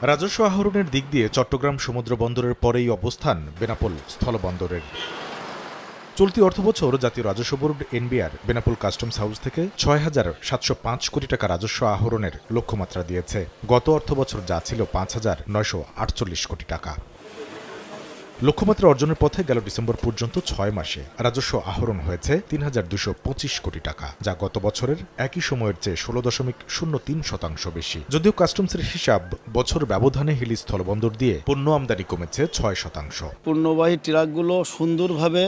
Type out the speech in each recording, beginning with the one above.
রাজস্ব আহরণের দিক দিয়ে চট্টগ্রাম সমুদ্র বন্দরের পরেই অবস্থান বেনাপোল স্থলবন্দরের। চলতি অর্থবছর জাতীয় রাজস্ব board NBR Benapole customs house থেকে ৬,৭০৫ কোটি টাকা রাজস্ব আহরণের লক্ষ্যমাত্রা দিয়েছে। গত অর্থবছর যা ছিল ৫,৯৪৮ কোটি টাকা। লক্ষ্যমাত্রা অর্জনের পথে গেল ডিসেম্বর পর্যন্ত ৬ মাসে রাজস্ব আহরণ হয়েছে ৩,২২৫ কোটি টাকা, যা গত বছরের একই সময়ের চেয়ে ১৬.০৩% বেশি। যদিও কাস্টমসের হিসাব বছর ব্যবধানে হিলি স্থলবন্দর দিয়ে পণ্য আমদানি কমেছে ৬%। পণ্যবাহী ট্রাকগুলো সুন্দরভাবে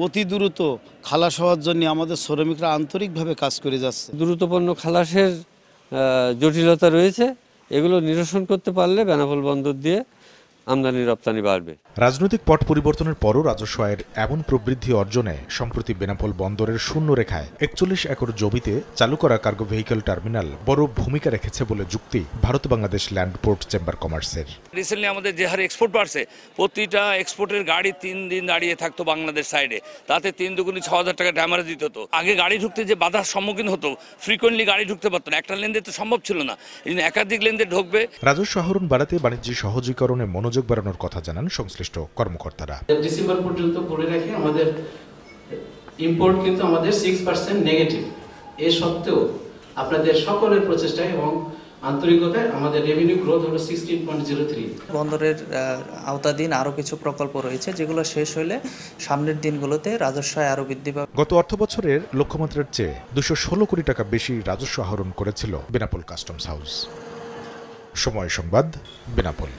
অতি দ্রুত খালাস হওয়ার জন্য আমাদের শ্রমিকরা আন্তরিকভাবে কাজ করে যাচ্ছে। দ্রুত পণ্য খালাসের জটিলতা রয়েছে, এগুলো নিরসন করতে পারলে বেনাপোল বন্দর দিয়ে আমদানি রপ্তানি বাড়বে। রাজনৈতিক পট পরিবর্তনের পরও রাজস্ব আয়ের এমন প্রবৃদ্ধি অর্জনে সম্প্রতি বেনাপোল বন্দরের শূন্য রেখায় ৪১ একর জমিতে চালু করা কার্গো ভেহিকল টার্মিনাল বড় ভূমিকা রেখেছে বলে যুক্তি Bharat Bangladesh land port chamber কমার্সের। রিসেন্টলি আমাদের যে হারে এক্সপোর্ট বাড়ছে, প্রতিটা এক্সপোর্টের গাড়ি ৩ দিন দাঁড়িয়ে থাকতো বাংলাদেশ সাইডে, তাতে ৩ দুগুণে ৬,০০০ টাকা ড্যামারেজ দিতে হতো। আগে গাড়ি ঢুকতে যে বাধার সম্মুখীন হতো, ফ্রিকোয়েন্টলি গাড়ি ঢুকতে পারতো না, একটা লেন দিয়ে তো সম্ভব ছিল না, এই জন্য একাধিক লেন দিয়ে ঢুকবে। রাজস্ব আহরণ বাড়াতে বাণিজ্য সহজীকরণে মনোযোগ বাড়ানোর কথা জানান সংশ্লিষ্ট কর্মকর্তারা। ডিসেম্বর পর্যন্ত করে রাখে আমাদের ইম্পোর্ট কিন্তু আমাদের 6% নেগেটিভ। এ সত্ত্বেও আপনাদের সকলের প্রচেষ্টায় এবং আন্তরিকতায় আমাদের রেভিনিউ গ্রোথ হলো 16.03। বন্দরের আওতাধীন আরও কিছু প্রকল্প রয়েছে, যেগুলো শেষ হলে সামনের দিনগুলোতে রাজস্ব আয় আরও বৃদ্ধি পাবে। গত অর্থবছরের লক্ষ্যমাত্রার চেয়ে ২১৬ কোটি টাকা বেশি রাজস্ব আহরণ করেছিল বেনাপোল কাস্টমস হাউস। সময় সংবাদ, বেনাপোল।